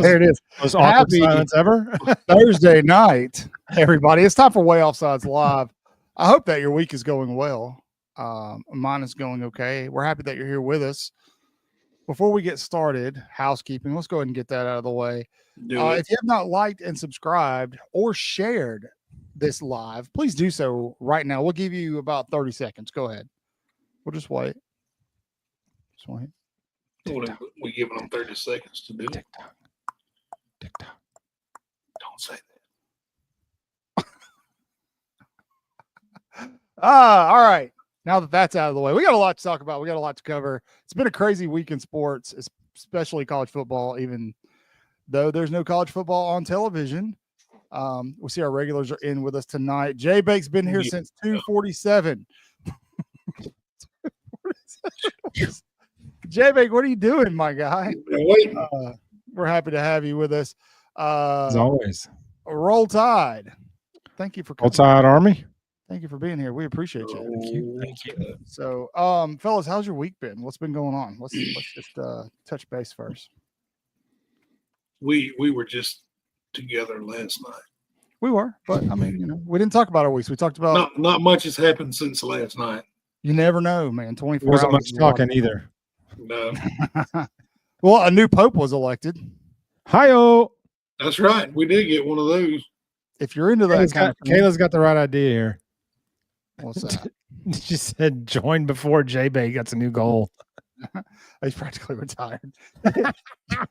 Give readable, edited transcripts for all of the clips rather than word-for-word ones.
There it is. Most awkward silence ever. Thursday night, everybody. It's time for Waaaay Offsides Live. I hope that your week is going well. Mine is going okay. We're happy that you're here with us. Before we get started, housekeeping, let's go ahead and get that out of the way. If you have not liked and subscribed or shared this live, please do so right now. We'll give you about 30 seconds. Go ahead. We'll just wait. Just wait. We're giving them 30 seconds to do it. TikTok. Don't say that. All right. Now that that's out of the way, we got a lot to talk about. We got a lot to cover. It's been a crazy week in sports, especially college football, even though there's no college football on television. We see our regulars are in with us tonight. Jay Bake's been here since 2:47. Jay Bake, what are you doing, my guy? We're happy to have you with us. As always. Roll Tide. Thank you for coming. Roll Tide Army. Thank you for being here. We appreciate you. Thank you. So, fellas, how's your week been? What's been going on? Let's just touch base first. We were just together last night. We were, but I mean, we didn't talk about our weeks. We talked about not much has happened since last night. You never know, man. 24 wasn't hours much talking either. No. Well, a new pope was elected. Hi-oh. That's right. We did get one of those. If you're into that, Kayla's got the right idea here. What's that? She said join before J-Bay gets a new goal. He's practically retired.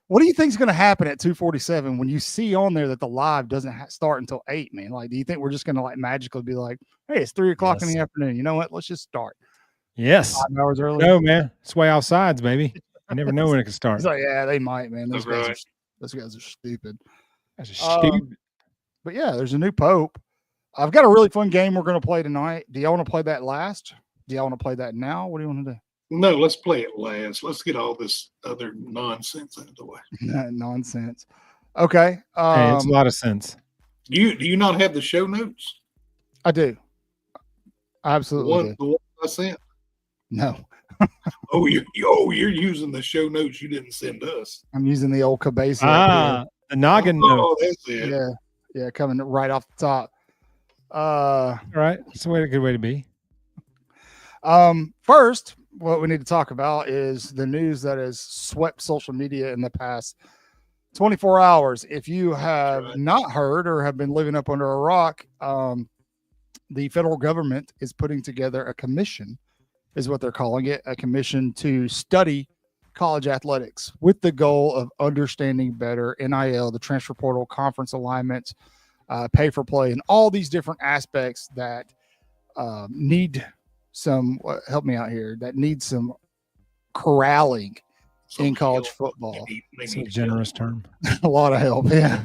What do you think is going to happen at 2:47 when you see on there that the live doesn't start until 8, man? Like, do you think we're just going to magically be like, hey, it's 3:00 in the afternoon. You know what? Let's just start. Yes. 5 hours early. No, man. It's Waaaay Offsides, baby. You never know when it can start. He's like, yeah, they might, man. Those guys are stupid. That's stupid. But yeah, there's a new pope. I've got a really fun game we're going to play tonight. Do y'all want to play that last? Do y'all want to play that now? What do you want to do? No, let's play it last. Let's get all this other nonsense out of the way. Nonsense. Okay. Hey, it's a lot of sense. Do you not have the show notes? I do. I absolutely do. The one I sent? No. You're using the show notes you didn't send us. I'm using the old cabeza. The noggin note. Oh, that's it. Yeah, coming right off the top. All right. It's a good way to be. First, what we need to talk about is the news that has swept social media in the past 24 hours. If you have not heard or have been living up under a rock, the federal government is putting together a commission, is what they're calling it, a commission to study college athletics with the goal of understanding better NIL, the transfer portal, conference alignments, pay for play, and all these different aspects that need some, help me out here, that need some corralling in college football. It's a generous term. A lot of help, yeah.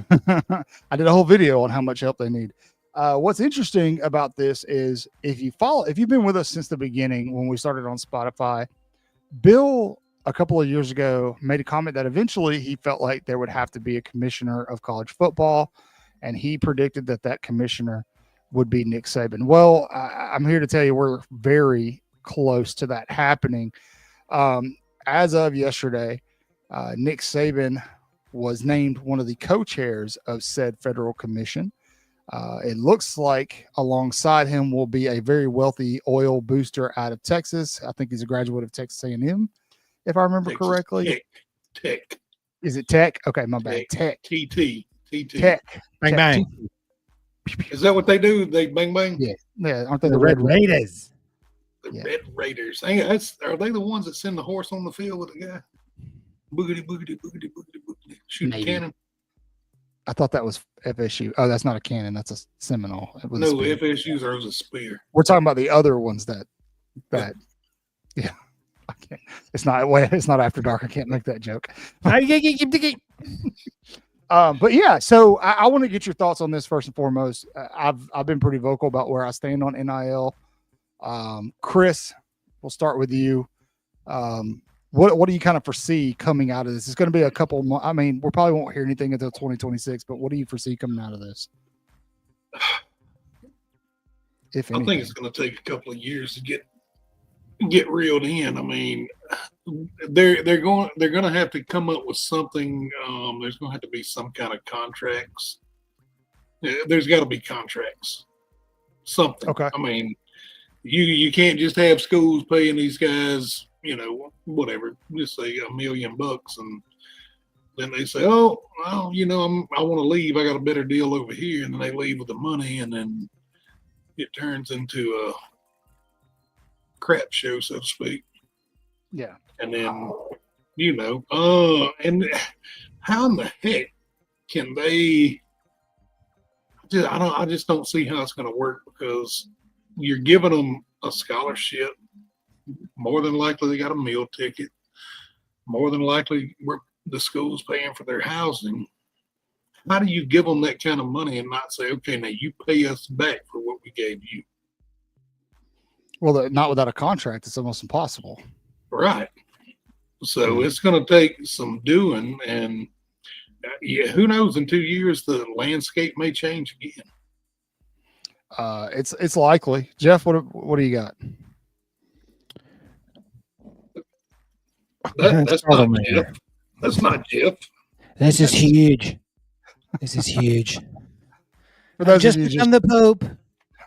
I did a whole video on how much help they need. What's interesting about this is if you've been with us since the beginning when we started on Spotify, Bill a couple of years ago made a comment that eventually he felt like there would have to be a commissioner of college football, and he predicted that commissioner would be Nick Saban. Well, I'm here to tell you we're very close to that happening. As of yesterday, Nick Saban was named one of the co-chairs of said federal commission. It looks like alongside him will be a very wealthy oil booster out of Texas. I think he's a graduate of Texas A&M, if I remember Texas correctly. Tech. Is it Tech? Okay, my bad. Tech. TT. Tech. Bang, Tech. bang. Is that what they do? They bang bang? Yeah. Aren't they The Red Raiders. The Yeah. Red Raiders. Are they the ones that send the horse on the field with the guy? Boogity, boogity, boogity, boogity, boogity. Shoot the Maybe. cannon. I thought that was FSU. Oh, that's not a cannon. That's a Seminole. No, FSU's are a spear. We're talking about the other ones that yeah. I can't. It's not after dark. I can't make that joke. But yeah, so I want to get your thoughts on this first and foremost. I've been pretty vocal about where I stand on NIL. Chris, we'll start with you. What do you kind of foresee coming out of this? It's going to be a couple months. I mean, we probably won't hear anything until 2026, but what do you foresee coming out of this? If anything? I think it's going to take a couple of years to get reeled in. I mean, they're going to have to come up with something. There's going to have to be some kind of contracts. There's got to be contracts. Something. Okay. I mean, you can't just have schools paying these guys, whatever, just say $1 million, and then they say, oh, well, I want to leave. I got a better deal over here, and then they leave with the money, and then it turns into a crap show, so to speak. Yeah. And then, and how in the heck can they? I just don't see how it's going to work, because you're giving them a scholarship. More than likely, they got a meal ticket. More than likely, the school's paying for their housing. How do you give them that kind of money and not say, okay, now you pay us back for what we gave you? Well, not without a contract. It's almost impossible. Right. So it's going to take some doing, and who knows? In 2 years, the landscape may change again. It's likely. Jeff, what do you got? That's not Jeff. That's not Jeff. This is huge. This is huge. For those just of you become the Pope.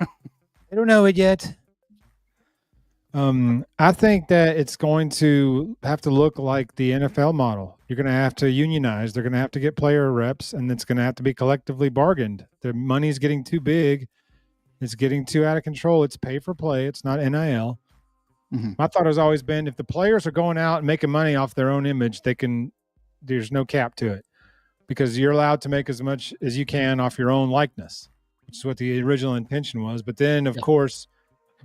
I don't know it yet. I think that it's going to have to look like the NFL model. You're going to have to unionize. They're going to have to get player reps, and it's going to have to be collectively bargained. The money's getting too big. It's getting too out of control. It's pay for play. It's not NIL. Mm-hmm. My thought has always been, if the players are going out and making money off their own image, there's no cap to it, because you're allowed to make as much as you can off your own likeness, which is what the original intention was. But then, of course,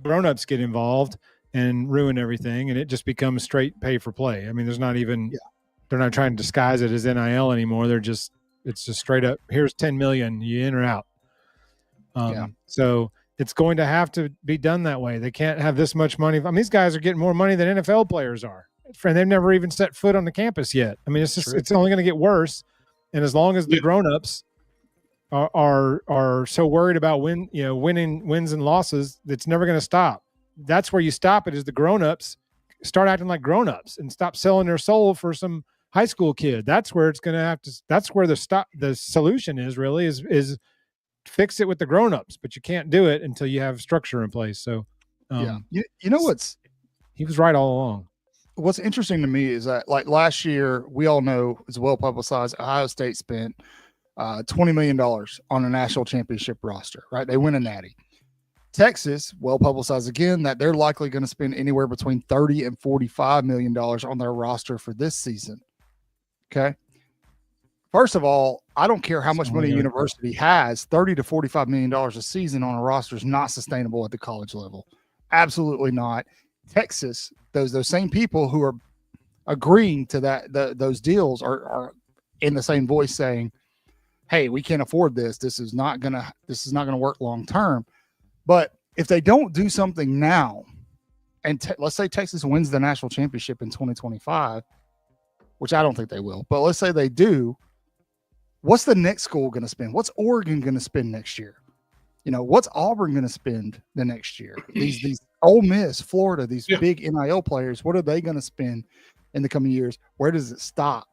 grown-ups get involved and ruin everything, and it just becomes straight pay for play. I mean, there's not even they're not trying to disguise it as NIL anymore. It's just straight up, here's 10 million, you in or out. So it's going to have to be done that way. They can't have this much money. I mean, these guys are getting more money than NFL players are. And they've never even set foot on the campus yet. I mean, it's only going to get worse. And as long as the grown-ups are so worried about winning wins and losses, it's never going to stop. That's where you stop it, is the grown-ups start acting like grown-ups and stop selling their soul for some high school kid. That's where it's going to have to. That's where the solution is really is fix it with the grown-ups, but you can't do it until you have structure in place. So he was right all along. What's interesting to me is that, like, last year, we all know, it's well publicized, Ohio State spent $20 million on a national championship roster, right? They win a natty. Texas, well publicized again, that they're likely going to spend anywhere between $30 and $45 million on their roster for this season. Okay. First of all, I don't care how much money a university has. $30 to $45 million a season on a roster is not sustainable at the college level. Absolutely not. Texas, those same people who are agreeing to those deals are in the same voice saying, "Hey, we can't afford this. This is not gonna work long term." But if they don't do something now, and let's say Texas wins the national championship in 2025, which I don't think they will, but let's say they do. What's the next school going to spend? What's Oregon going to spend next year? What's Auburn going to spend the next year? These Ole Miss, Florida, these big NIL players, what are they going to spend in the coming years? Where does it stop?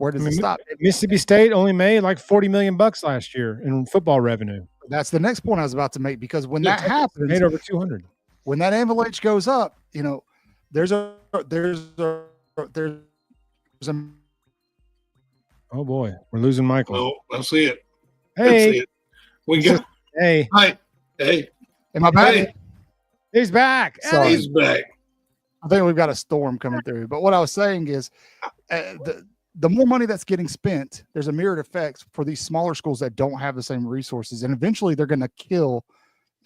Where does it stop? Mississippi State only made like $40 million last year in football revenue. That's the next point I was about to make, because when that happens, made over 200. When that avalanche goes up, there's a oh boy, we're losing Michael. Oh, that's it. Hey, that's it. We got. Hey, am I back? Hey. He's back. Sorry. He's back. I think we've got a storm coming through. But what I was saying is, the more money that's getting spent, there's a mirrored effect for these smaller schools that don't have the same resources, and eventually they're going to kill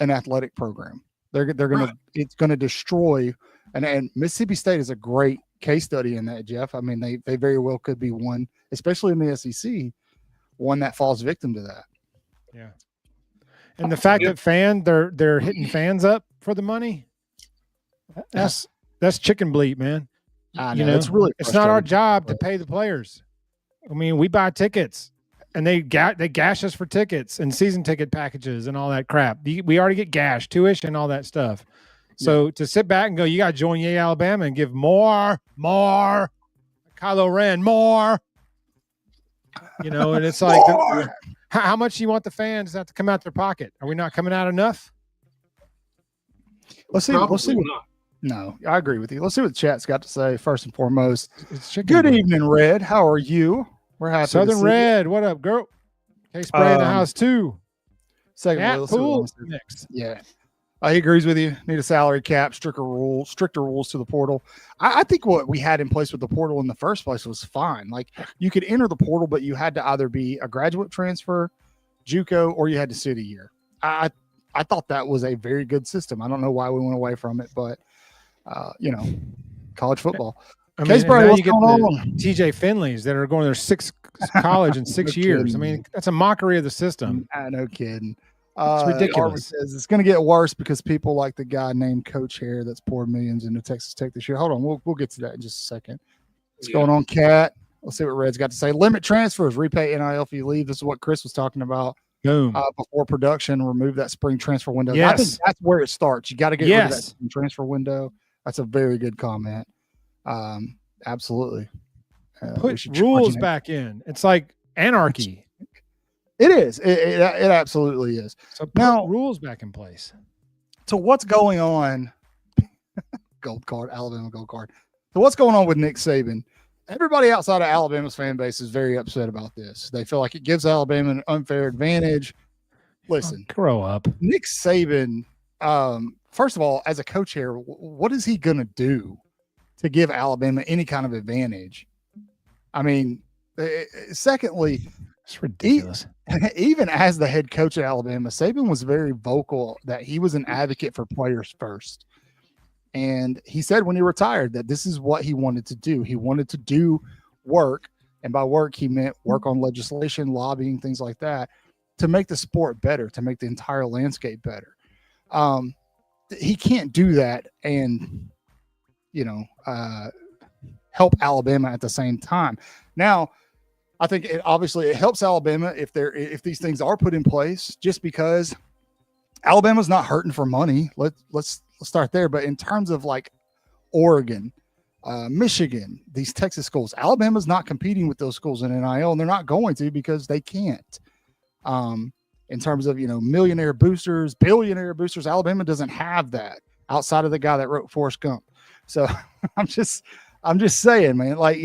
an athletic program. They're going to it's going to destroy. And Mississippi State is a great case study in that, Jeff. I mean, they very well could be one, especially in the SEC, one that falls victim to that. Yeah. And the fact that they're hitting fans up for the money, that's chicken bleat, man. I know, it's not our job to pay the players. I mean, we buy tickets, and they gash us for tickets and season ticket packages and all that crap. We already get gashed, tuition, and all that stuff. So to sit back and go, you got to join Yay Alabama and give more, Kylo Ren, more. And it's like, how much do you want the fans to have to come out their pocket? Are we not coming out enough? We'll see. Not. No, I agree with you. Let's see what the chat's got to say first and foremost. Good evening, Red. How are you? We're happy. Southern Red, what up, girl? K-Spray in the house too. Second, pool next. Yeah. He agrees with you. Need a salary cap, stricter rules to the portal. I think what we had in place with the portal in the first place was fine. Like, you could enter the portal, but you had to either be a graduate transfer, JUCO, or you had to sit a year. I thought that was a very good system. I don't know why we went away from it, but college football. I mean, now you get the TJ Finleys that are going to their sixth college in 6 years. Kidding. I mean, that's a mockery of the system. No kidding. It's ridiculous. Says it's going to get worse because people like the guy named Coach Hare that's poured millions into Texas Tech this year. Hold on, we'll get to that in just a second. What's going on, Cat? Let's see what Red's got to say. Limit transfers, repay NIL if you leave. This is what Chris was talking about. Boom. Before production, remove that spring transfer window. Yes. I think that's where it starts. You got to get rid of that spring transfer window. That's a very good comment. Absolutely. Put rules back in. It's like anarchy. It is. It absolutely is. So put rules back in place. So what's going on? Gold card, Alabama gold card. So what's going on with Nick Saban? Everybody outside of Alabama's fan base is very upset about this. They feel like it gives Alabama an unfair advantage. Listen, grow up. Nick Saban, first of all, as a coach here, what is he going to do to give Alabama any kind of advantage? I mean, secondly, it's ridiculous. Even as the head coach at Alabama, Saban was very vocal that he was an advocate for players first. And he said when he retired that this is what he wanted to do. He wanted to do work. And by work, he meant work on legislation, lobbying, things like that, to make the sport better, to make the entire landscape better. He can't do that and, help Alabama at the same time. Now, I think it helps Alabama if these things are put in place, just because Alabama's not hurting for money. Let's start there. But in terms of like Oregon, Michigan, these Texas schools, Alabama's not competing with those schools in NIL, and they're not going to because they can't. In terms of millionaire boosters, billionaire boosters, Alabama doesn't have that outside of the guy that wrote Forrest Gump. So I'm just saying, man, like,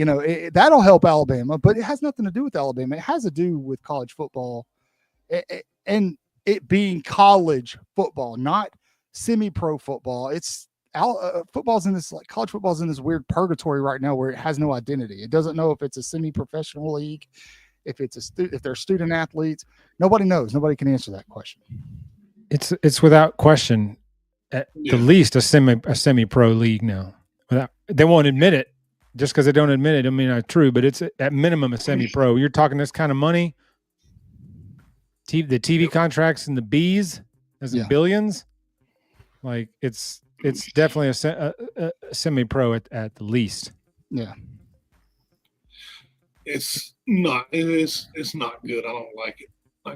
that'll help Alabama, but it has nothing to do with Alabama. It has to do with college football and it being college football, not semi-pro football. It's football's in this, like, college football's in this weird purgatory right now where it has no identity. It doesn't know if it's a semi-professional league, if they're student athletes. Nobody knows. Nobody can answer that question. It's without question at the least a semi-pro league now. They won't admit it. Just because they don't admit it, I mean, not true, but it's at minimum a semi-pro. You're talking this kind of money, the TV contracts and the B's, as in billions. Like it's definitely a semi-pro at the least. Yeah, it's not. It's not good. I don't like it.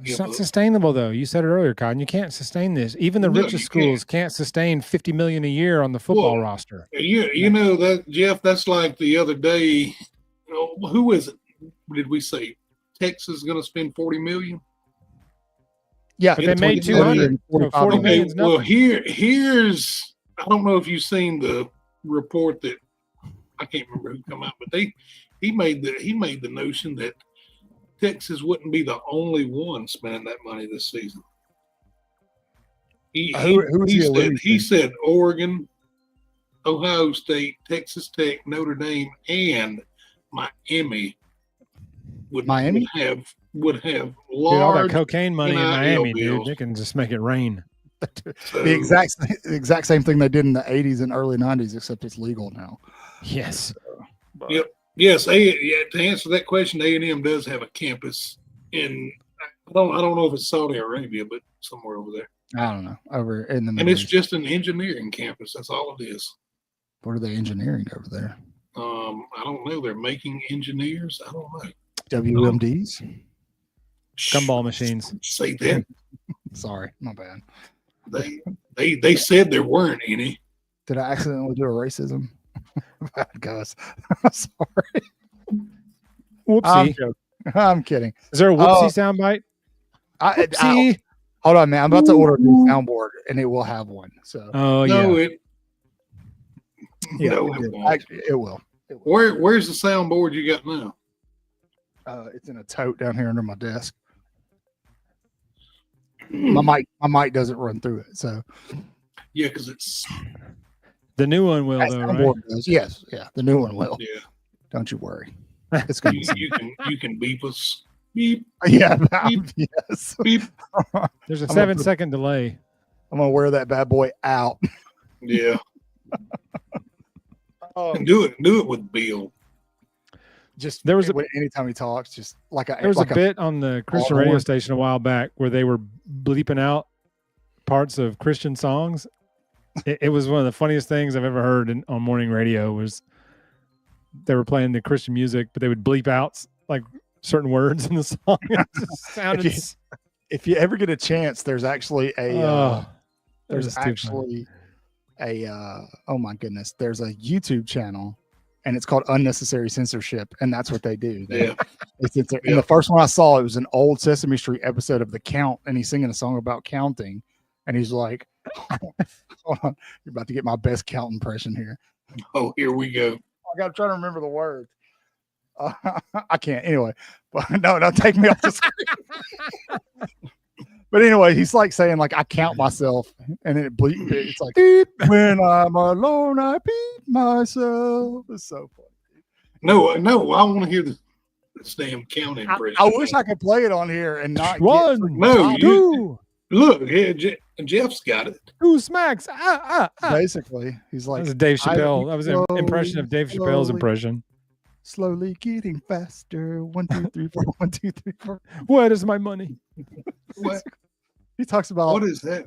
It's not sustainable, though. You said it earlier, Cotton. You can't sustain this. Even the richest schools can't sustain $50 million a year on the football roster. You know that, Jeff. That's like the other day. Who is it? did we say Texas is going to spend $40 million? Yeah, But they made 200. So 40 Okay, million's well, nothing. here's I don't know if you've seen the report that I can't remember who come out, but he made the notion that Texas wouldn't be the only one spending that money this season. He said Oregon, Ohio State, Texas Tech, Notre Dame, and Miami would have large. Dude, all that cocaine money in Miami, dude, they can just make it rain. The exact same thing they did in the 80s and early 90s, except it's legal now. Yes. Yep. Yes. To answer that question, A&M does have a campus in. I don't know if it's Saudi Arabia, but somewhere over there. I don't know. Over in the Middle and it's East. just an engineering campus. That's all it is. What are they engineering over there? I don't know. They're making engineers. I don't know. WMDs? Gumball machines. Say that. Sorry, my bad. They said there weren't any. Did I accidentally do a racism? Bad guys. Sorry. Whoopsie. I'm kidding. Is there a whoopsie soundbite? Whoopsie. Hold on, man. I'm about to order a new soundboard, and it will have one. So. Oh no, yeah. It will. Where's the soundboard you got now? It's in a tote down here under my desk. My mic doesn't run through it, so yeah, because it's the new one will though, right? Yes, yeah, the new one will. Yeah, don't you worry. It's gonna you can beep us. Beep. Yeah, beep, yes. Beep. There's a 7-second delay. I'm gonna wear that bad boy out. Yeah. And do it with Bill. Just there was anytime he talks, just like there was a bit on the Christian radio station a while back where they were bleeping out parts of Christian songs. It was one of the funniest things I've ever heard on morning radio. Was they were playing the Christian music, but they would bleep out like certain words in the song. It just sounded. If you ever get a chance, there's actually oh my goodness, there's a YouTube channel. And it's called Unnecessary Censorship, and that's what they do. Yeah. And the first one I saw, it was an old Sesame Street episode of The Count, and he's singing a song about counting, and he's like, "Hold on, you're about to get my best count impression here." Oh, here we go. I got to try to remember the words. I can't anyway. But no, take me off the screen. But anyway, he's like saying like I count myself, and then it's like when I'm alone, I beat myself. It's so funny. No, I want to hear this damn count impression. I wish I could play it on here and not one. No, look, Jeff's got it. 2 smacks. Basically, he's like that was Dave Chappelle. That was an impression of Dave Chappelle's impression. Slowly getting faster. 1, 2, 3, 4. 1, 2, 3, 4. Where is my money? What? He talks about what is that?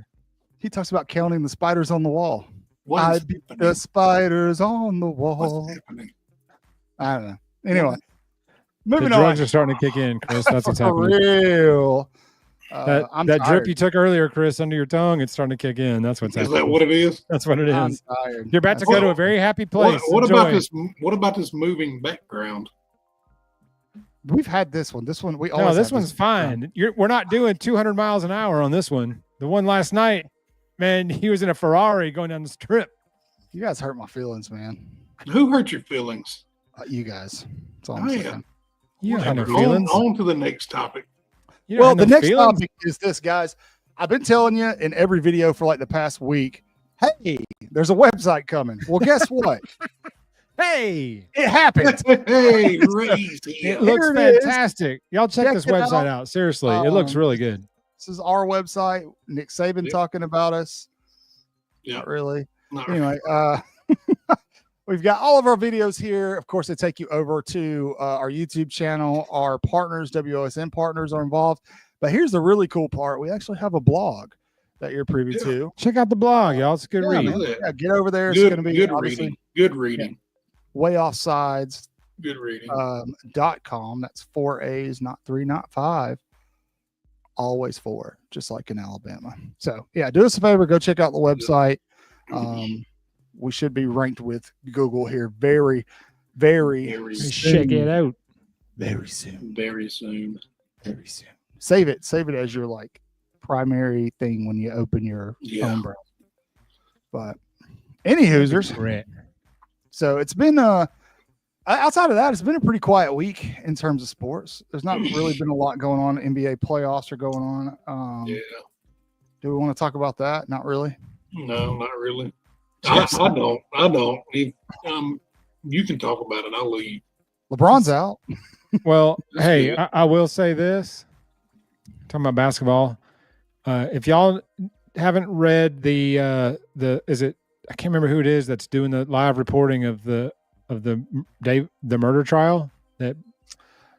He talks about counting the spiders on the wall. What is the spiders on the wall? What's happening? I don't know. Anyway, moving on. The drugs are starting to kick in, Chris. That's what's happening. For real. That drip you took earlier, Chris, under your tongue, it's starting to kick in. That's what's happening. Is that what it is? That's what it is. I'm tired. You're about to go to a very happy place. What about this moving background? We've had this one. This one this one's fine. We're not doing 200 miles an hour on this one. The one last night, man, he was in a Ferrari going down the strip. You guys hurt my feelings, man. Who hurt your feelings? You guys. That's all I'm saying. You have no feelings. On to the next topic. Well, the next topic is this, guys. I've been telling you in every video for like the past week, hey, there's a website coming. Well, guess what? Hey, it happened. Hey, crazy. It looks fantastic. Y'all check this website out. Seriously, it looks really good. This is our website. Nick Saban talking about us. Yeah, not really. Anyway, we've got all of our videos here. Of course, they take you over to our YouTube channel. Our partners, WOSN partners, are involved. But here's the really cool part. We actually have a blog that you're privy to. Check out the blog, y'all. It's a good read. Yeah, get over there. It's going to be good reading. Good reading. Yeah. Waaaay Offsides. Good reading. .com. That's 4 A's, not 3, not 5. Always 4, just like in Alabama. So yeah, do us a favor. Go check out the website. We should be ranked with Google here very, very check it out. Very soon. Very soon. Very soon. Save it as your like primary thing when you open your phone browser. But any Hoosers. So it's been outside of that, it's been a pretty quiet week in terms of sports. There's not really been a lot going on. NBA playoffs are going on. Do we want to talk about that? Not really. No, not really. I don't. If, you can talk about it. I'll leave. LeBron's out. Well, hey, I will say this. Talking about basketball. If y'all haven't read the is it, I can't remember who it is that's doing the live reporting of the murder trial that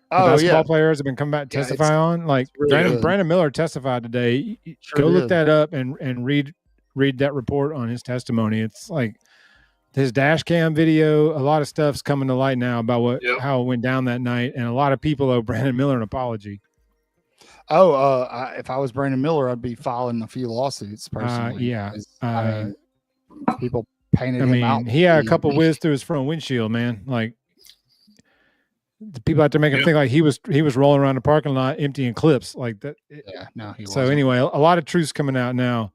basketball players have been coming back to testify on. Like really Brandon Miller testified today. Go look that up and read that report on his testimony. It's like his dash cam video. A lot of stuff's coming to light now about how it went down that night, and a lot of people owe Brandon Miller an apology. If I was Brandon Miller, I'd be filing a few lawsuits personally. People painted him out. He had a couple whiz through his front windshield, man. Like the people out there making him think like he was rolling around the parking lot emptying clips like that. He wasn't. So anyway, a lot of truths coming out now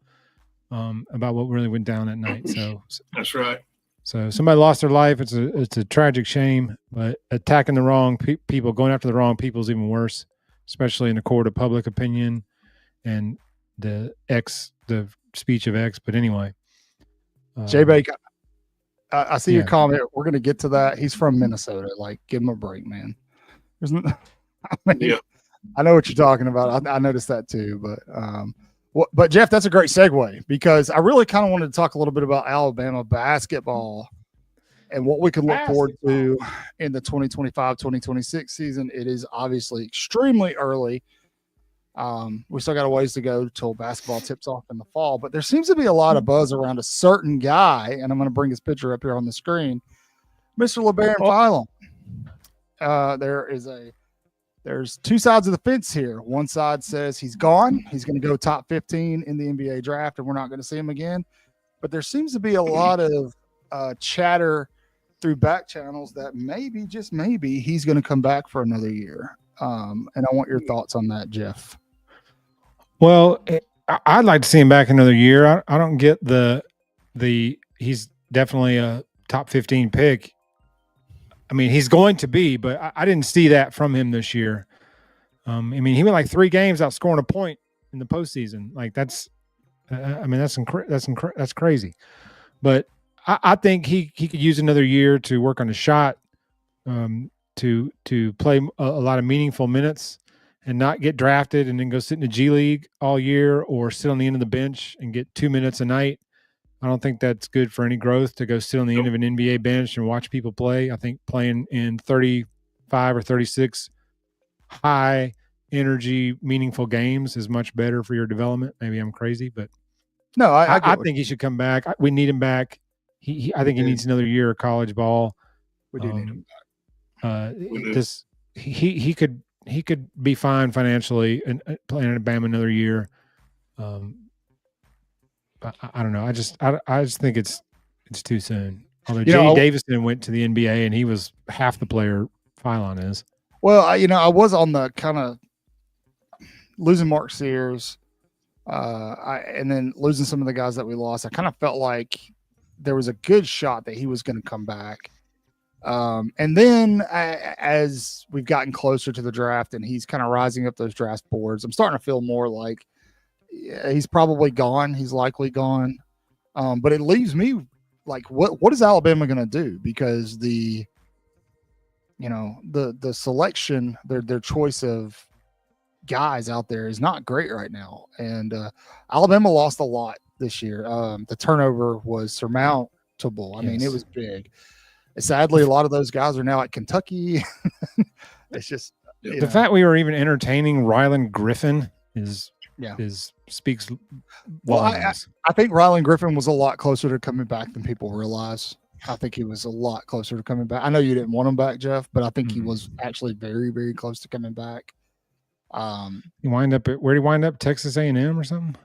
about what really went down that night. So that's right. So somebody lost their life. It's a tragic shame, but attacking the wrong people, going after the wrong people is even worse, especially in the court of public opinion and the speech of X. But anyway. Jay Baker, I see your comment. We're going to get to that. He's from Minnesota. Like, give him a break, man. I know what you're talking about. I noticed that too. But Jeff, that's a great segue because I really kind of wanted to talk a little bit about Alabama basketball and what we can look forward to in the 2025-2026 season. It is obviously extremely early. We still got a ways to go till basketball tips off in the fall, but there seems to be a lot of buzz around a certain guy, and I'm going to bring his picture up here on the screen, Mr. LeBaron Philon. There's two sides of the fence here. One side says he's gone. He's going to go top 15 in the NBA draft, and we're not going to see him again. But there seems to be a lot of chatter through back channels that maybe, just maybe, he's going to come back for another year. And I want your thoughts on that, Jeff. Well, I'd like to see him back another year. I don't get the he's definitely a top 15 pick. I mean, he's going to be, but I didn't see that from him this year. He went like 3 games out scoring a point in the postseason. Like that's crazy. But I think he could use another year to work on his shot, to play a lot of meaningful minutes and not get drafted and then go sit in the G League all year or sit on the end of the bench and get 2 minutes a night. I don't think that's good for any growth to go sit on the end of an NBA bench and watch people play. I think playing in 35 or 36 high energy, meaningful games is much better for your development. Maybe I'm crazy, but no, I think he should come back. We need him back. I think he needs another year of college ball. We do need him back. He could be fine financially and playing at Bama another year. I don't know. I just think it's too soon. Although J.D. Davison went to the NBA and he was half the player Philon is. Well, I was on the kind of losing Mark Sears, and then losing some of the guys that we lost. I kind of felt like there was a good shot that he was going to come back. And then as we've gotten closer to the draft and he's kind of rising up those draft boards, I'm starting to feel more like he's probably gone. He's likely gone. But it leaves me like, what is Alabama going to do? Because the selection, their choice of guys out there is not great right now. And Alabama lost a lot this year. The turnover was surmountable. I mean, it was big. Sadly, a lot of those guys are now at Kentucky. It's just the fact we were even entertaining Rylan Griffin speaks volumes. Well, I think Rylan Griffin was a lot closer to coming back than people realize. I think he was a lot closer to coming back. I know you didn't want him back, Jeff, but I think he was actually very, very close to coming back. Where'd he wind up? Texas A&M or something?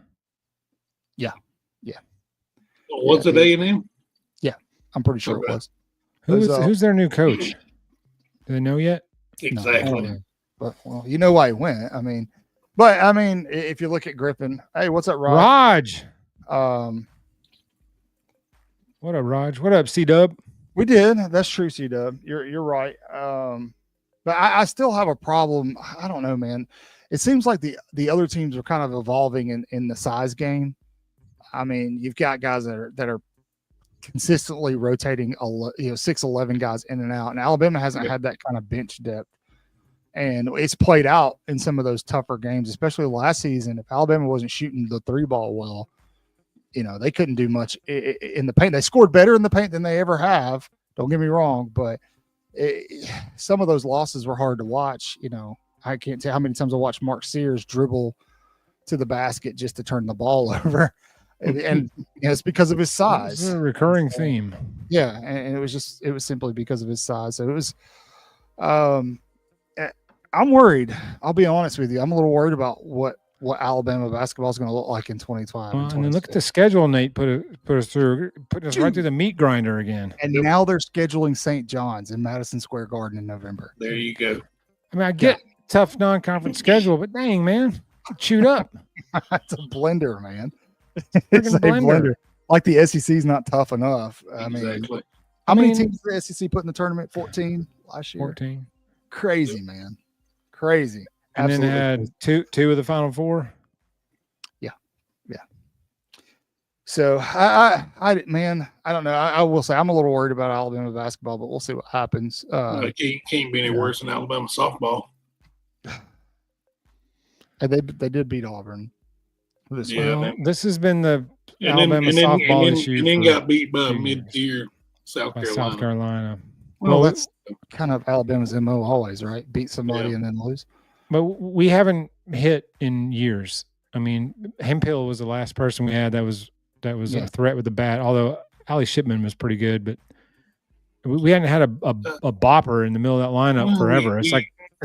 Yeah. Was it A&M? Yeah, I'm pretty sure it was. Who's their new coach? Do they know yet? Exactly. But well, you know why he went. I mean, but I mean, if you look at Griffin, hey, what's up, Rod? Raj. What up, Raj? What up, C-Dub? We did. That's true, C-Dub. You're right. But I still have a problem. I don't know, man. It seems like the other teams are kind of evolving in the size game. I mean, you've got guys that are consistently rotating 6'11" guys in and out, and Alabama hasn't had that kind of bench depth. And it's played out in some of those tougher games, especially last season. If Alabama wasn't shooting the 3-ball well, they couldn't do much in the paint. They scored better in the paint than they ever have. Don't get me wrong, but some of those losses were hard to watch. I can't tell how many times I watched Mark Sears dribble to the basket just to turn the ball over. And it's because of his size. It's a recurring theme. Yeah. And it was simply because of his size. So it was, I'm worried. I'll be honest with you. I'm a little worried about what Alabama basketball is going to look like in 25. Well, and then look at the schedule, Nate put us right through the meat grinder again. And now they're scheduling St. John's in Madison Square Garden in November. There you go. I mean, I get tough non-conference schedule, but dang, man, chewed up. It's a blender, man. It's a blender. Like the SEC is not tough enough. Exactly. How many teams did the SEC put in the tournament? 14 last year. 14. Crazy, man. Crazy. And Absolutely. then had two of the Final Four. Yeah. So I don't know. I will say I'm a little worried about Alabama basketball, but we'll see what happens. It can't be any worse than Alabama softball. And they did beat Auburn. This has been the Alabama softball issue. And then got beat by mid-tier South Carolina. Well, that's kind of Alabama's MO always, right? Beat somebody and then lose. But we haven't hit in years. I mean, Hemphill was the last person we had that was a threat with the bat. Although Ali Shipman was pretty good, but we hadn't had a bopper in the middle of that lineup forever. It's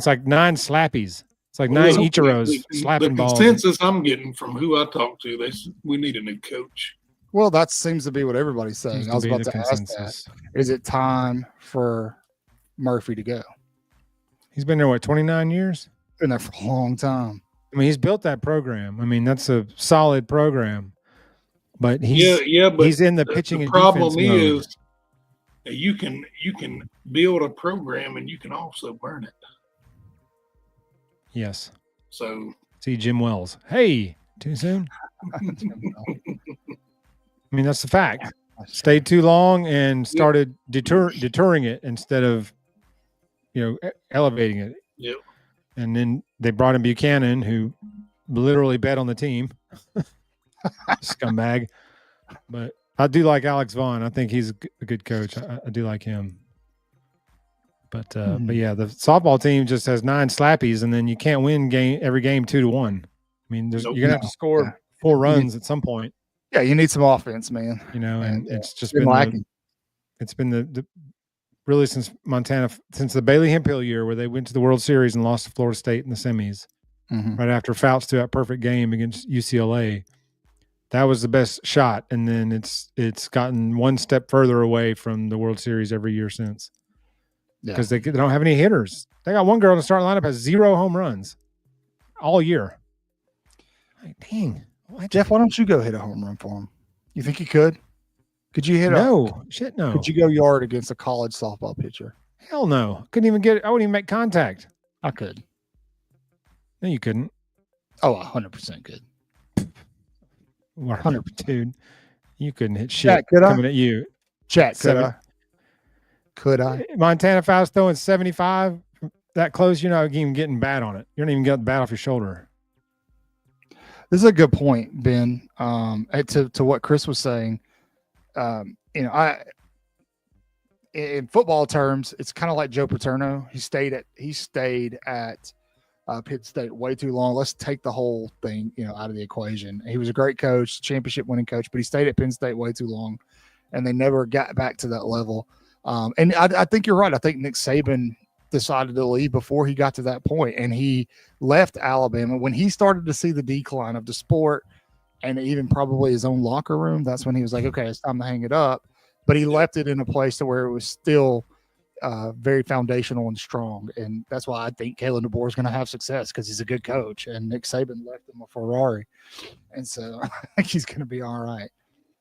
like 9 slappies. It's like 9 Ichiros slapping balls. The consensus I'm getting from who I talk to, we need a new coach. Well, that seems to be what everybody's saying. I was about to ask that. Is it time for Murphy to go? He's been there, 29 years? Been there for a long time. I mean, he's built that program. I mean, that's a solid program. But he's in the pitching and defense mode. The problem is that you can build a program and you can also burn it. Yes. So see Jim Wells. Hey, too soon? I mean, that's the fact. Stayed too long and started deterring it instead of, elevating it. Yep. And then they brought in Buchanan, who literally bet on the team. Scumbag. But I do like Alex Vaughn. I think he's a good coach. I do like him. But yeah, the softball team just has 9 slappies, and then you can't win every game 2-1. I mean, you're gonna have to score 4 runs at some point. Yeah, you need some offense, man. And it's just been lacking. It's been the really since the Bailey Hemphill year where they went to the World Series and lost to Florida State in the semis, right after Fouts threw that perfect game against UCLA. That was the best shot, and then it's gotten one step further away from the World Series every year since. Because they don't have any hitters. They got one girl in the starting lineup has 0 home runs all year. Like, dang. Jeff, why don't you go hit a home run for him? You think you could? Could you hit no. Could you go yard against a college softball pitcher? Hell no. Couldn't even get it. I wouldn't even make contact. I could. No, you couldn't. Oh, 100% could. 100%. Dude, you couldn't hit shit coming at you. Chat, could I? Montana Fouts throwing 75 that close, you're not even getting bat on it. You don't even get the bat off your shoulder. This is a good point, Ben. To what Chris was saying, in football terms, it's kind of like Joe Paterno. He stayed at Pitt State way too long. Let's take the whole thing, out of the equation. He was a great coach, championship winning coach, but he stayed at Penn State way too long, and they never got back to that level. And I think you're right. I think Nick Saban decided to leave before he got to that point, and he left Alabama when he started to see the decline of the sport and even probably his own locker room. That's when he was like, okay, it's time to hang it up. But he left it in a place to where it was still very foundational and strong. And that's why I think Kalen DeBoer is going to have success, because he's a good coach, and Nick Saban left him a Ferrari. And so I think he's going to be all right.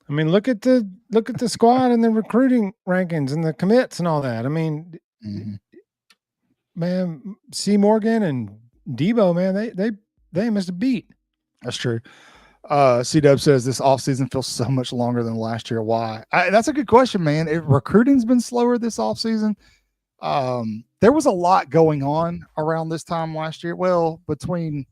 I mean, look at the squad and the recruiting rankings and the commits and all that. I mean, man, C. Morgan and Debo, man, they missed a beat. That's true. C-Dub says this offseason feels so much longer than last year. Why? That's a good question, man. Recruiting's been slower this offseason. There was a lot going on around this time last year. Well, between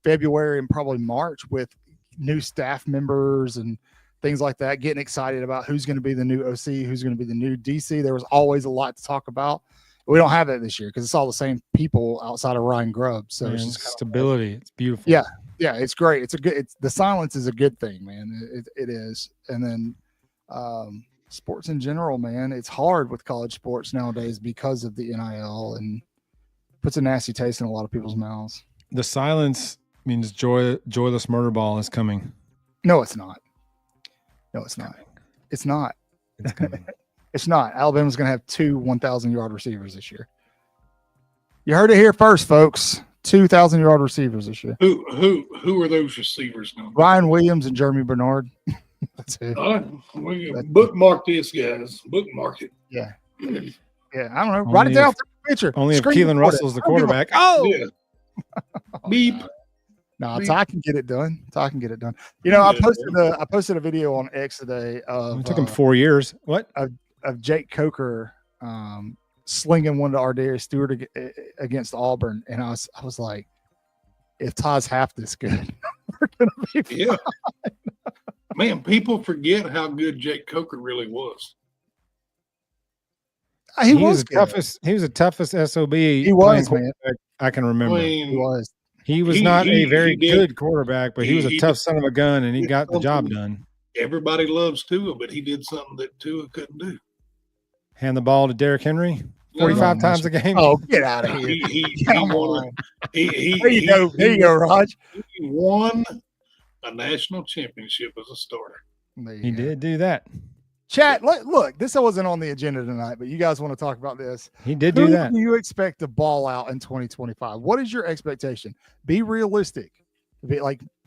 February and probably March, with new staff members and things like that, getting excited about who's going to be the new OC, who's going to be the new DC. There was always a lot to talk about. We don't have that this year because it's all the same people outside of Ryan Grubb. So man, it's just stability. It's beautiful. Yeah, it's great. The silence is a good thing, man. It is. And then sports in general, man, it's hard with college sports nowadays because of the NIL, and puts a nasty taste in a lot of people's mouths. The silence means joyless murder ball is coming. No, it's not. No, it's not. It's not. It's coming. It's not. Alabama's going to have 2 1,000-yard receivers this year. You heard it here first, folks. 2,000-yard receivers this year. Who are those receivers now? Ryan Williams and Jeremy Bernard. That's it. Bookmark this, guys. Bookmark it. Yeah. Yeah. I don't know. Write it down. Picture. Only if Keelan Russell's the quarterback. Oh, yeah. Beep. No, Ty can get it done. I posted a video on X today of it took him 4 years. What? Of Jake Coker slinging one to Ardarius Stewart against Auburn, and I was like, if Ty's half this good, we're gonna be fine. Yeah. Man, people forget how good Jake Coker really was. He was the toughest SOB. He was, man. I can remember. He was. He was not a very good quarterback, but he was a tough son of a gun, and he got the job done. Everybody loves Tua, but he did something that Tua couldn't do. Hand the ball to Derrick Henry 45 times a game. Oh, get out of here! There you go, Raj. He won a national championship as a starter. He did do that. Chat, look, this wasn't on the agenda tonight, but you guys want to talk about this. He did do that. Who do you expect to ball out in 2025? What is your expectation? Be realistic.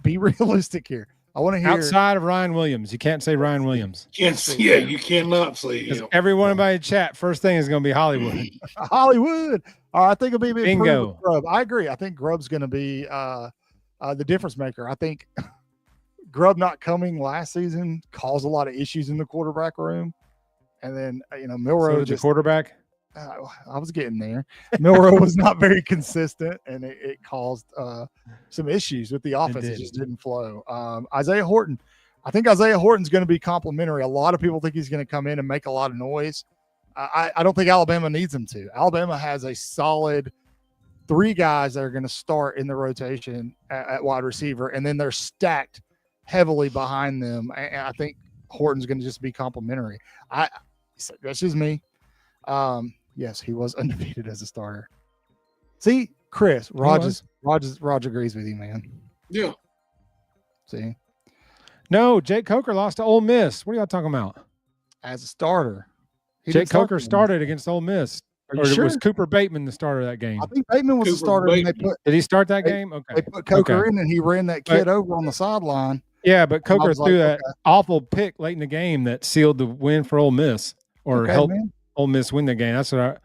Be realistic here. I want to hear. Outside of Ryan Williams. You can't say Ryan Williams. You cannot say him. Everyone by the chat, first thing is going to be Hollywood. Hollywood. All right, I think it'll be Bingo. Grubb. I agree. I think Grubb's going to be the difference maker. I think Grubb not coming last season caused a lot of issues in the quarterback room. And then, Milroe the quarterback. I was getting there. Milroe was not very consistent, and it caused some issues with the offense. It just didn't flow. Isaiah Horton. I think Isaiah Horton's going to be complimentary. A lot of people think he's going to come in and make a lot of noise. I don't think Alabama needs him to. Alabama has a solid 3 guys that are going to start in the rotation at wide receiver, and then they're stacked heavily behind them. And I think Horton's going to just be complimentary. That's just me. Yes, he was undefeated as a starter. See, Chris, Roger agrees with you, man. Yeah. See? No, Jake Coker lost to Ole Miss. What are y'all talking about? As a starter. Jake Coker started against Ole Miss. Or sure? Was Cooper Bateman the starter of that game? I think Bateman was the starter. Did he start that game? Okay. They put Coker in, and he ran that kid over on the sideline. Yeah, but Coker threw that awful pick late in the game that sealed the win for Ole Miss, or helped Ole Miss win the game. That's what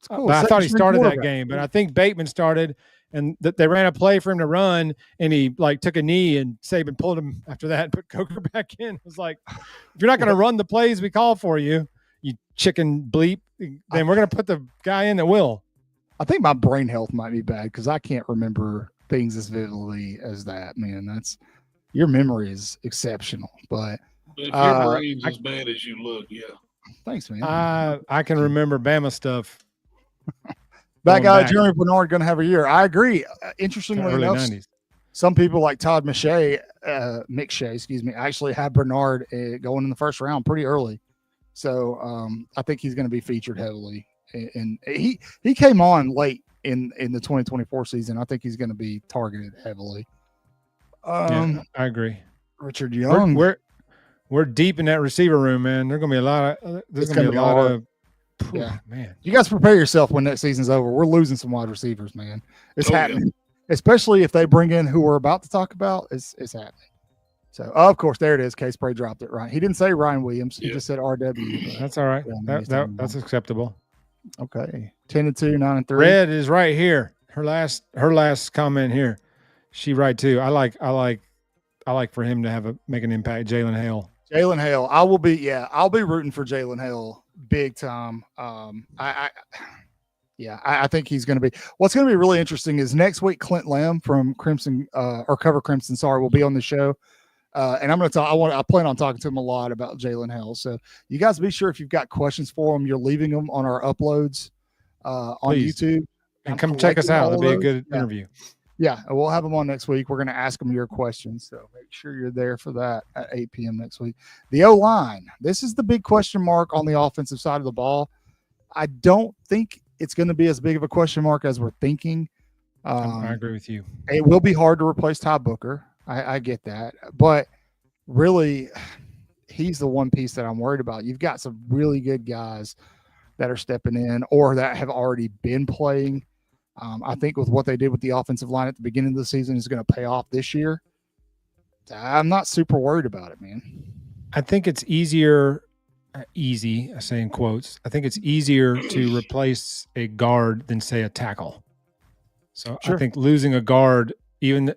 cool. I thought he started that game, but I think Bateman started, and they ran a play for him to run, and he took a knee, and Saban pulled him after that and put Coker back in. It was like, if you're not going to run the plays we call for you, you chicken bleep, then we're going to put the guy in that will. I think my brain health might be bad because I can't remember things as vividly as that, man. Your memory is exceptional, but if your brain's as bad as you look, yeah. Thanks, man. I can remember Bama stuff. That guy, Jeremy Bernard, going to have a year. I agree. Interestingly enough, 90s. Some people like Todd McShay, actually had Bernard going in the first round pretty early. So I think he's going to be featured heavily. And he came on late in the 2024 season. I think he's going to be targeted heavily. I agree. Richard Young. We're deep in that receiver room, man. There's going to be a lot of Yeah. Man. You guys prepare yourself when next season's over. We're losing some wide receivers, man. It's happening. Especially if they bring in who we're about to talk about. It's happening. So, of course, there it is. Case Spray dropped it right. He didn't say Ryan Williams. He just said RW. That's all right. That's acceptable. Okay. 10-2, 9-3. Red is right here. Her last comment here. She right too. I like for him to make an impact. Jalen Hale. Jalen Hale. I'll be rooting for Jalen Hale big time. I think he's going to be. What's going to be really interesting is next week Clint Lamb from Crimson or Cover Crimson, will be on the show. And I'm going to talk. I plan on talking to him a lot about Jalen Hale. So you guys be sure if you've got questions for him, you're leaving them on our uploads on YouTube. And come check us out. It'll be a good interview. Yeah, we'll have them on next week. We're going to ask them your questions. So make sure you're there for that at 8 p.m. next week. The O-line. This is the big question mark on the offensive side of the ball. I don't think it's going to be as big of a question mark as we're thinking. I agree with you. It will be hard to replace Ty Booker. I get that. But really, he's the one piece that I'm worried about. You've got some really good guys that are stepping in or that have already been playing. I think with what they did with the offensive line at the beginning of the season is going to pay off this year. I'm not super worried about it, man. I think it's easier, I say in quotes, I think it's easier to replace a guard than, say, a tackle. So sure. I think losing a guard, even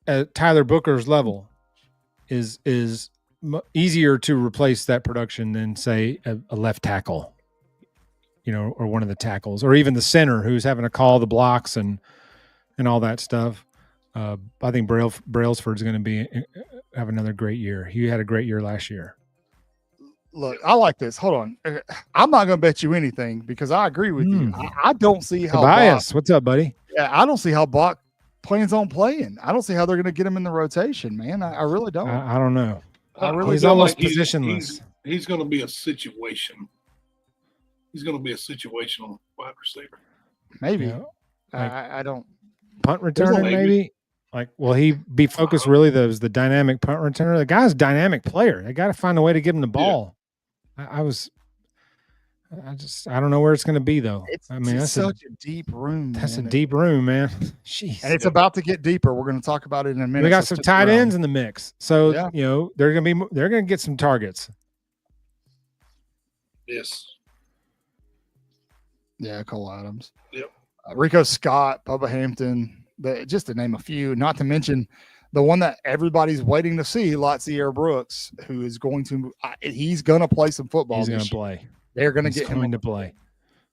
at Tyler Booker's level, is easier to replace that production than, say, a left tackle. Or one of the tackles, or even the center who's having to call the blocks and all that stuff. I think Brailsford's going to have another great year. He had a great year last year. Look, I like this. Hold on. I'm not going to bet you anything because I agree with you. I don't see how Tobias. What's up, buddy? Yeah, I don't see how Bach plans on playing. I don't see how they're going to get him in the rotation, man. I really don't. I don't know. He's almost positionless. He's going to be a situation. He's going to be a situational wide receiver. Maybe. I don't. Punt returner, maybe? Will he be focused really as the dynamic punt returner? The guy's a dynamic player. They got to find a way to give him the ball. Yeah. I don't know where it's going to be, though. That's such a deep room. That's a deep room, man. Jeez. And it's about to get deeper. We're going to talk about it in a minute. We got some tight ends in the mix. So, they're going to get some targets. Yes. Yeah, Cole Adams. Yep. Rico Scott, Bubba Hampton, just to name a few, not to mention the one that everybody's waiting to see, Latsier Brooks, who is he's going to play some football. He's going to play. They're going to get him to play.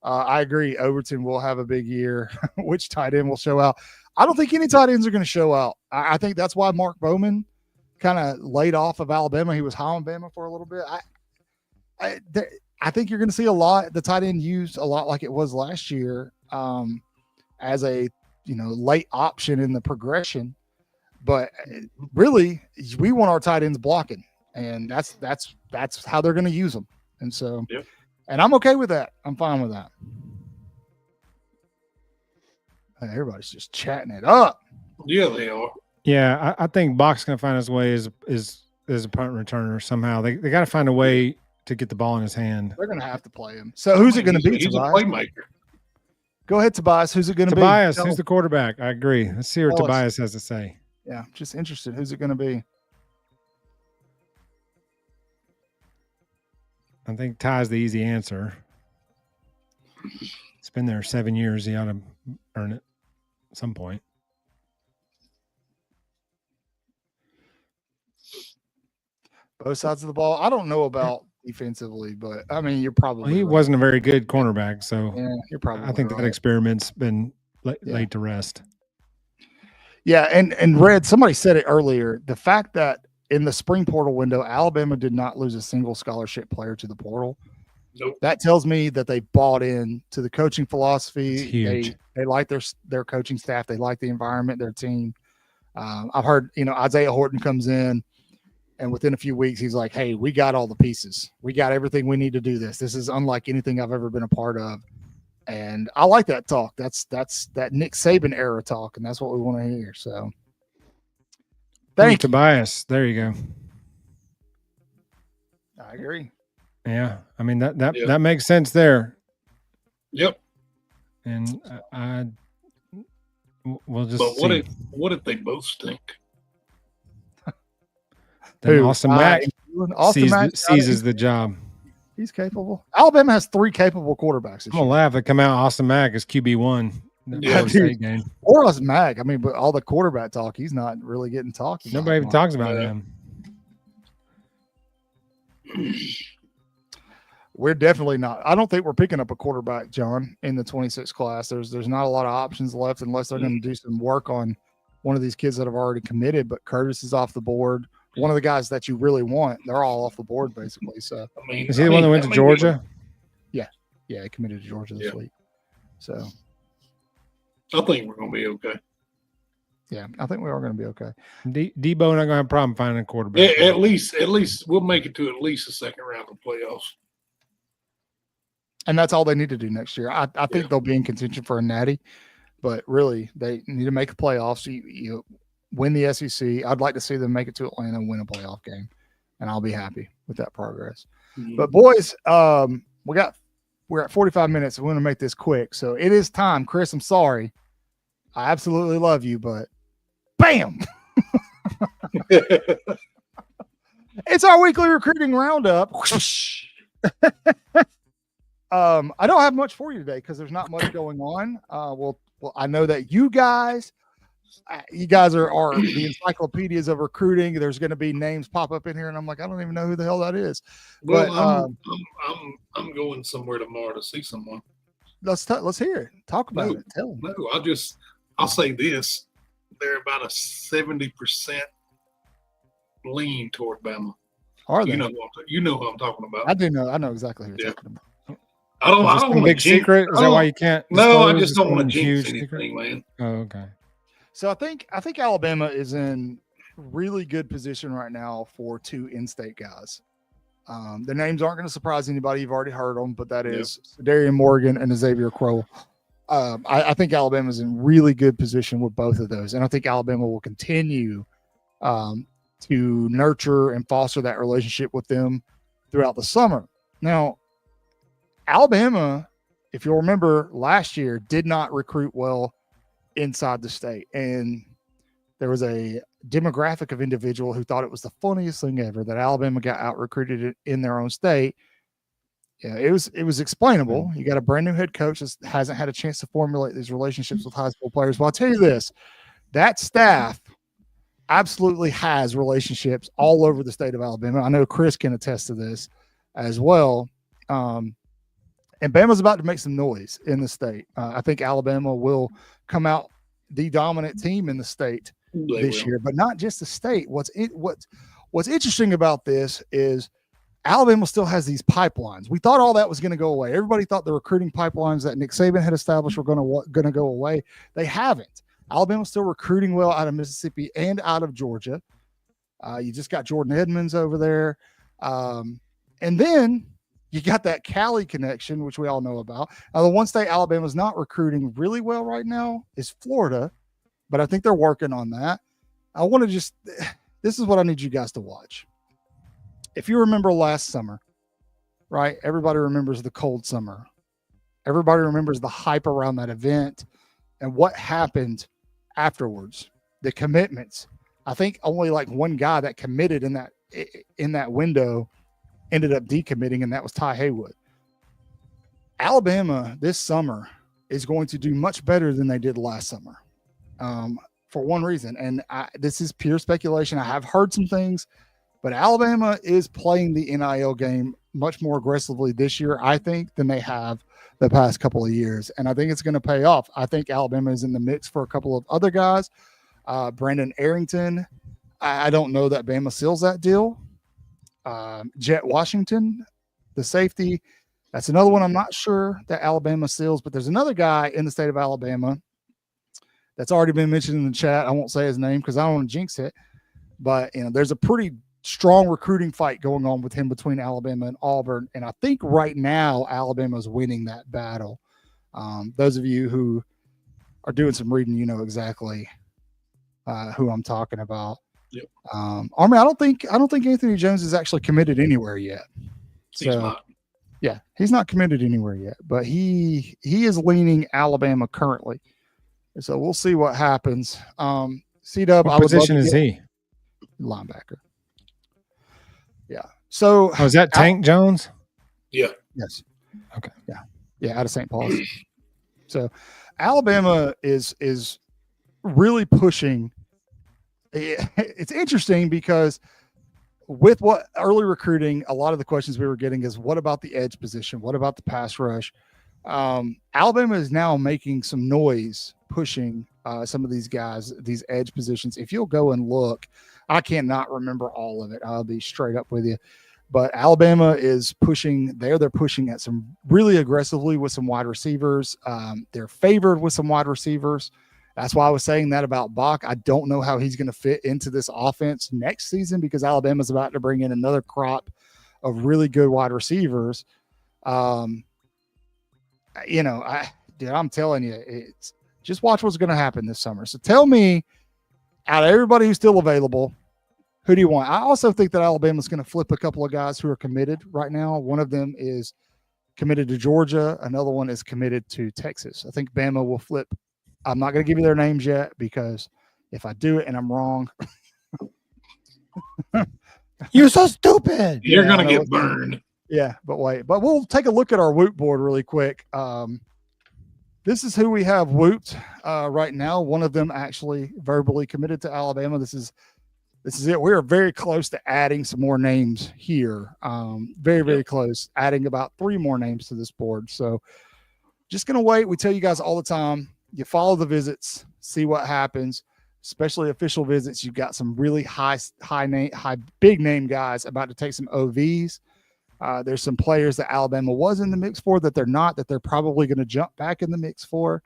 I agree. Overton will have a big year. Which tight end will show out? I don't think any tight ends are going to show out. I think that's why Mark Bowman kind of laid off of Alabama. He was high on Bama for a little bit. I think you're going to see the tight end used a lot like it was last year as a late option in the progression. But really, we want our tight ends blocking, and that's how they're going to use them. And so, and I'm okay with that. I'm fine with that. Everybody's just chatting it up. Yeah, they are. Yeah, I think Bach's going to find his way as a punt returner somehow. They got to find a way to get the ball in his hand. They're going to have to play him. So who's it going to be? He's a playmaker. Go ahead, Tobias. Who's it going to be? Tobias, who's the quarterback? I agree. Let's see what Tobias has to say. Yeah, just interested. Who's it going to be? I think Ty's the easy answer. It's been there 7 years. He ought to earn it at some point. Both sides of the ball. I don't know about defensively, but I mean, you're probably he wasn't a very good cornerback, so yeah, you're probably I think that experiment's been laid to rest. Yeah, and Red, somebody said it earlier. The fact that in the spring portal window, Alabama did not lose a single scholarship player to the portal. Nope. That tells me that they bought in to the coaching philosophy. It's huge. They like their coaching staff. They like the environment, their team. I've heard, Isaiah Horton comes in, and within a few weeks, he's like, hey, we got all the pieces. We got everything we need to do this. This is unlike anything I've ever been a part of. And I like that talk. That's that Nick Saban era talk, and that's what we want to hear. So thank you. Tobias. There you go. I agree. Yeah, I mean that Yeah. that makes sense there. Yep. And we'll just But see. what if they both stink? Then Who? Austin Mack Austin Mack seizes the job. He's capable. Alabama has 3 capable quarterbacks this I'm gonna year. laugh. It come out Austin Mack as QB1. Yeah, State game. Or Austin Mack. I mean, but all the quarterback talk, he's not really getting talked about. Nobody even talks about him. We're definitely not. I don't think we're picking up a quarterback, John, in the 26 class. There's not a lot of options left unless they're going to do some work on one of these kids that have already committed. But Curtis is off the board. One of the guys that you really want, they're all off the board basically. So I mean, Is he the one that went to Georgia? yeah, he committed to Georgia this week. So I think we're going to be okay. yeah, I think we are going to be okay. Debo not going to have a problem finding a quarterback. At least we'll make it to at least the second round of playoffs. And that's all they need to do next year. I think they'll be in contention for a natty, but really they need to make the playoffs. You win the SEC. I'd like to see them make it to Atlanta and win a playoff game, and I'll be happy with that progress. Mm-hmm. But boys, we're at 45 minutes. We want to make this quick. So it is time. Chris, I'm sorry. I absolutely love you, but bam. It's our weekly recruiting roundup. I don't have much for you today because there's not much going on. Well, I know that you guys are the encyclopedias of recruiting. There's going to be names pop up in here, and I'm like, I don't even know who the hell that is. Well, But I'm going somewhere tomorrow to see someone. let's hear it. Talk about it. Tell them. No, I'll say this: they're about a 70% lean toward Bama. Are they? You know who I'm talking about. I do know. I know exactly who you're talking about. I don't Is this want a big secret? Is that why you can't? No, I disclose just don't this want to jinx huge secret? anything, man. Oh, okay. So I think Alabama is in really good position right now for 2 in-state guys. The names aren't going to surprise anybody. You've already heard them, but that is Darian Morgan and Xavier Crowell. I think Alabama is in really good position with both of those, and I think Alabama will continue to nurture and foster that relationship with them throughout the summer. Now, Alabama, if you'll remember, last year did not recruit well inside the state, and there was a demographic of individual who thought it was the funniest thing ever that Alabama got out recruited in their own state. Yeah, it was explainable. You got a brand new head coach that hasn't had a chance to formulate these relationships with high school players. But I'll tell you this, that staff absolutely has relationships all over the state of Alabama. I know Chris can attest to this as well. And Bama's about to make some noise in the state. I think Alabama will come out the dominant team in the state this year, but not just the state. What's interesting about this is Alabama still has these pipelines. We thought all that was going to go away. Everybody thought the recruiting pipelines that Nick Saban had established were going to go away. They haven't. Alabama's still recruiting well out of Mississippi and out of Georgia. You just got Jordan Edmonds over there. And then you got that Cali connection, which we all know about. Now, the one state Alabama's not recruiting really well right now is Florida, but I think they're working on that. This is what I need you guys to watch. If you remember last summer, right? Everybody remembers the cold summer. Everybody remembers the hype around that event and what happened afterwards, the commitments. I think only like one guy that committed in that window ended up decommitting, and that was Ty Haywood. Alabama this summer is going to do much better than they did last summer for one reason, and this is pure speculation. I have heard some things, but Alabama is playing the NIL game much more aggressively this year, I think, than they have the past couple of years, and I think it's going to pay off. I think Alabama is in the mix for a couple of other guys. Brandon Arrington, I don't know that Bama seals that deal. Jet Washington, the safety, that's another one I'm not sure that Alabama seals, but there's another guy in the state of Alabama that's already been mentioned in the chat. I won't say his name because I don't want to jinx it, but there's a pretty strong recruiting fight going on with him between Alabama and Auburn, and I think right now Alabama's winning that battle. Those of you who are doing some reading, you know exactly who I'm talking about. Yep. Army, I don't think Anthony Jones is actually committed anywhere yet. He's not. Yeah, he's not committed anywhere yet, but he is leaning Alabama currently. So we'll see what happens. C-Dub, What I would position love to is get he? linebacker. Yeah. So Oh, is that Tank Jones? Yeah. yes. Okay. Yeah, out of St. Paul's. So Alabama is really pushing. It's interesting because with what early recruiting, a lot of the questions we were getting is what about the edge position? What about the pass rush? Alabama is now making some noise pushing some of these guys, these edge positions. If you'll go and look, I cannot remember all of it. I'll be straight up with you. But Alabama is pushing there. They're pushing at some really aggressively with some wide receivers. They're favored with some wide receivers. That's why I was saying that about Bach. I don't know how he's going to fit into this offense next season because Alabama's about to bring in another crop of really good wide receivers. I'm telling you, it's just watch what's going to happen this summer. So tell me, out of everybody who's still available, who do you want? I also think that Alabama's going to flip a couple of guys who are committed right now. One of them is committed to Georgia. Another one is committed to Texas. I think Bama will flip. I'm not going to give you their names yet because if I do it and I'm wrong, You're so stupid. You're going to get burned. Yeah, but we'll take a look at our Whoop board really quick. This is who we have whooped right now. One of them actually verbally committed to Alabama. This is it. We are very close to adding some more names here. Very, very close. Adding about 3 more names to this board. So just going to wait. We tell you guys all the time, you follow the visits, see what happens, especially official visits. You've got some really big name guys about to take some OVs. There's some players that Alabama was in the mix for that they're not, that they're probably going to jump back in the mix for.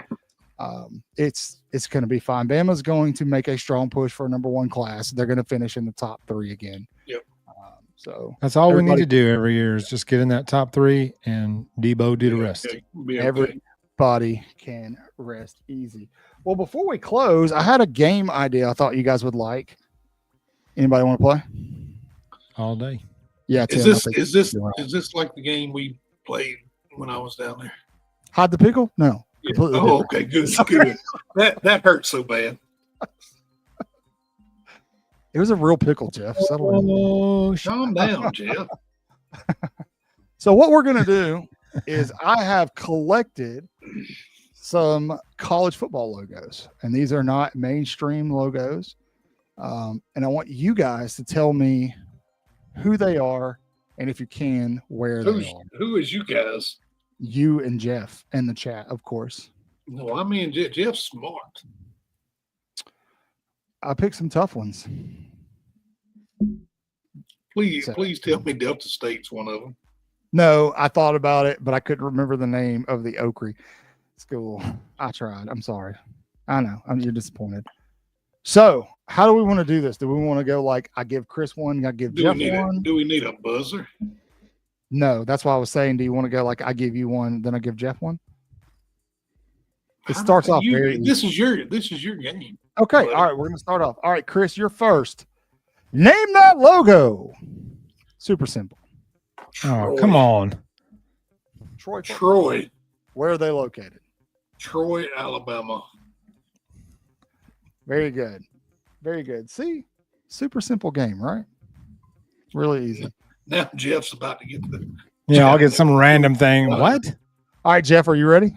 It's going to be fine. Bama's going to make a strong push for a number 1 class. They're going to finish in the top 3 again. Yep. So that's all we need to do every year is just get in that top 3 and Debo do the rest. Okay. Everybody can rest easy. Well, before we close, I had a game idea I thought you guys would like. Anybody want to play? All day. Yeah. Is this like the game we played when I was down there? Hide the pickle? No. Yeah. Oh, okay. Good. Good. That hurt so bad. It was a real pickle, Jeff. Calm down, Jeff. So what we're going to do is I have collected some college football logos, and these are not mainstream logos. And I want you guys to tell me who they are, and if you can, where they are. Who is you guys? You and Jeff in the chat, of course. No, I mean, Jeff's smart. I picked some tough ones. Please tell me Delta State's one of them. No, I thought about it, but I couldn't remember the name of the Oakrey school. I tried. I'm sorry. I know. You're disappointed. So how do we want to do this? Do we want to go like I give Chris one, I give Jeff one? Do we need a buzzer? No, that's why I was saying, do you want to go like I give you one, then I give Jeff one? It starts off very easy. This is your game. Okay. All right. We're going to start off. All right, Chris, you're first. Name that logo. Super simple. Oh, come on. Troy. Where are they located? Troy, Alabama. Very good. Very good. See? Super simple game, right? Really easy. Now Jeff's about to get the. Yeah, I'll get some random thing. What? All right, Jeff, are you ready?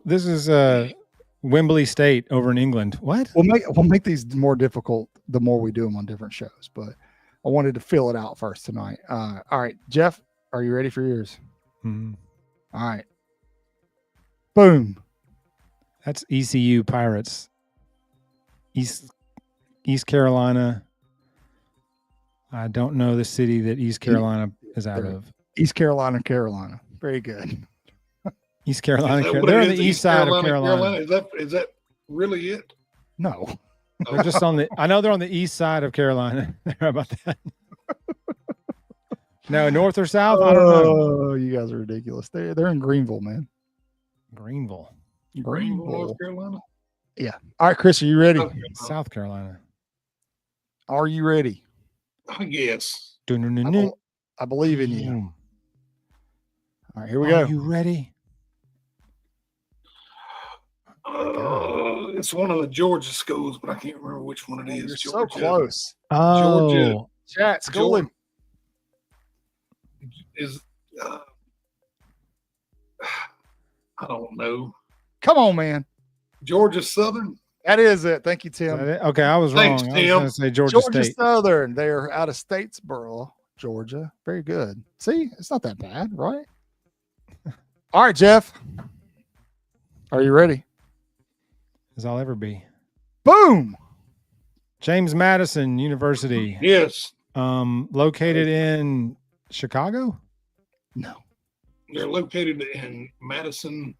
This is Wembley State over in England. What? We'll make these more difficult the more we do them on different shows, but I wanted to fill it out first tonight. All right, Jeff, are you ready for yours? Mm-hmm. All right. Boom. That's ECU Pirates. East Carolina. I don't know the city that East Carolina is out of. East Carolina, Carolina. Very good. East Carolina. They're on the east side of Carolina. Is that really it? No. They're just on the. I know they're on the east side of Carolina. How about that? No, north or south? I don't know. Oh, you guys are ridiculous. They're in Greenville, man. Greenville, North Carolina. Yeah. All right, Chris, are you ready? South Carolina. Are you ready? I guess. I believe in you. All right, here we go. Are you ready? It's one of the Georgia schools, but I can't remember which one it is. You're Georgia. so close. Oh, Georgia. Chat, school him. Is I don't know. Come on, man. Georgia Southern. That is it. Thank you, is Tim. that it? Okay, I was Thanks, wrong. I was Tim. going to say Georgia State. Southern. They're out of Statesboro, Georgia. Very good. See, it's not that bad, right? All right, Jeff. Are you ready? As I'll ever be. Boom. James Madison University. Yes. Located in Chicago? No. They're located in Madison.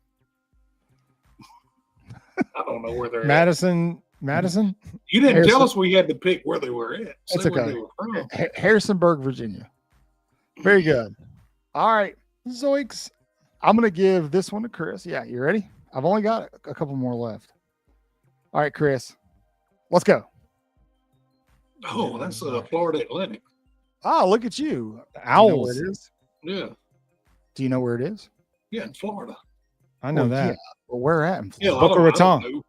I don't know where they're at. Madison? You didn't tell us we had to pick where they were at. It's Say where okay. they were from. Harrisonburg, Virginia. Very good. All right. Zoinks. I'm going to give this one to Chris. Yeah, you ready? I've only got a couple more left. All right, Chris. Let's go. Oh, that's Florida Atlantic. Oh, look at you. Owls. Do you know where it is? Yeah. Do you know where it is? Yeah, in Florida. I know Well, that. Yeah. Well, where at? In Yeah, Florida? Boca Raton. know.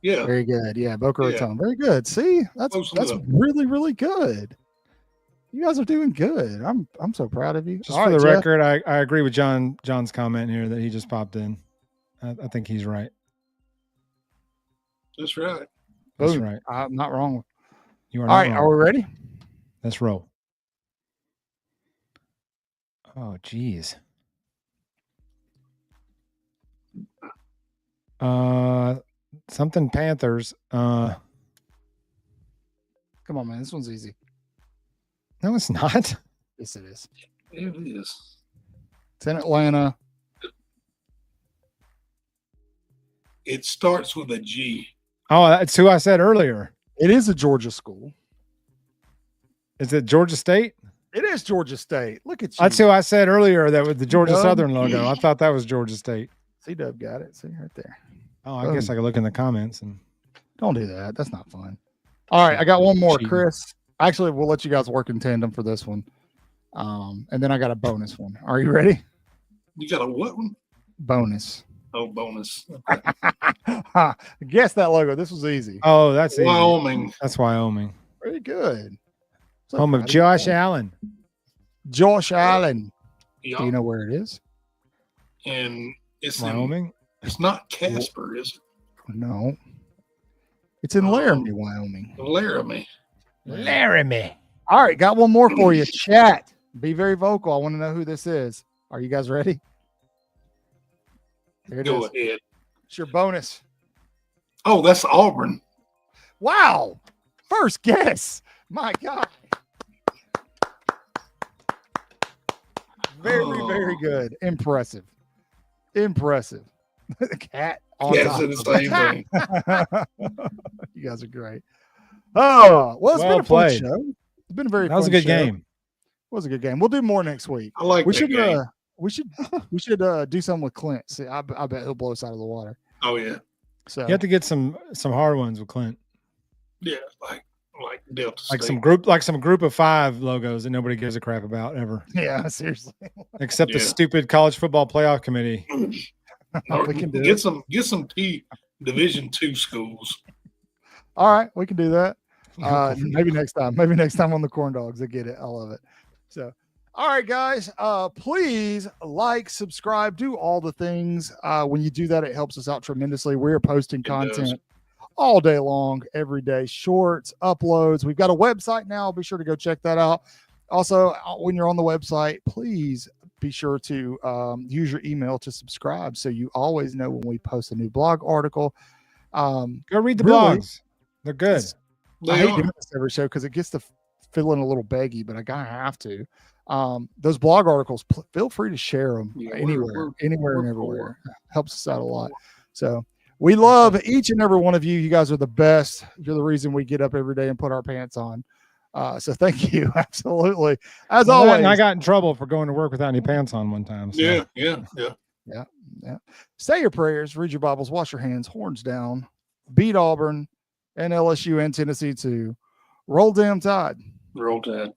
Yeah. Very good. Yeah, Boca Yeah. Raton. Very good. See, that's Close that's enough. really, really good. You guys are doing good. I'm so proud of you. Just All for right, the Jeff. record, I agree with John's comment here that he just popped in. I think he's right. That's right. That's Boom. right. I'm not wrong. You are All not right, wrong. are we ready? Let's roll. Oh, geez. Something Panthers. Come on, man. This one's easy. No, it's not. Yes, it is. It is. It's in Atlanta. It starts with a G. Oh, that's who I said earlier. It is a Georgia school. Is it Georgia State? It is Georgia State. Look at you. That's who I said earlier that with the Georgia Dub. Southern logo. I thought that was Georgia State. C-Dub got it. See right there. Oh, I guess I could look in the comments and Don't do that. That's not fun. All right, I got one more, Cheating. Chris. Actually, we'll let you guys work in tandem for this one. And then I got a bonus one. Are you ready? You got a what one? Bonus. Oh, bonus. Guess that logo. This was easy. oh, that's easy. Wyoming. That's Wyoming. Very good. So Home of proud Josh you. Allen. Josh Allen. Yeah. Do you know where it is? And it's Wyoming. it's not Casper, is No. It's in Laramie, Wyoming. it? Laramie. Laramie. All right, got one more for you. Chat. Be very vocal. I want to know who this is. Are you guys ready? There it is. Go ahead. It's your bonus. Oh, that's Auburn. Wow. First guess. My God. Very, very good. Impressive. Impressive. The cat on Yes, top. it's the same thing. You guys are great. Oh, well, it's Well been a played. fun show. It's been a very That was a fun good show. game. It was a good game. We'll do more next week. I like We that should game. we should do something with Clint. See, I bet he'll blow us out of the water. Oh yeah. So You have to get some hard ones with Clint. Yeah, like Delta Like State. some group of 5 logos that nobody gives a crap about ever. yeah, seriously. Except the Yeah. stupid college football playoff committee. Or we can do get it. some Division II schools. All right, we can do that. Maybe next time. Maybe next time on the corn dogs. I get it. I love it. So, all right, guys. Please like, subscribe, do all the things. When you do that, it helps us out tremendously. We're posting content does. all day long, every day. Shorts, uploads. We've got a website now. Be sure to go check that out. Also, when you're on the website, please be sure to use your email to subscribe so you always know when we post a new blog article. Go read the Really? blogs. They're good. I They hate are. doing this every show because it gets to feeling a little baggy, but I gotta have to. Those blog articles, feel free to share them Yeah, anywhere and we're everywhere. Helps us out a lot. So we love each and every one of you. You guys are the best. You're the reason we get up every day and put our pants on. So thank you. Absolutely. As Well, always, and I got in trouble for going to work without any pants on one time. So. Yeah. say your prayers, read your Bibles, wash your hands, horns down, beat Auburn and LSU and Tennessee too. Roll damn Tide. Roll Tide.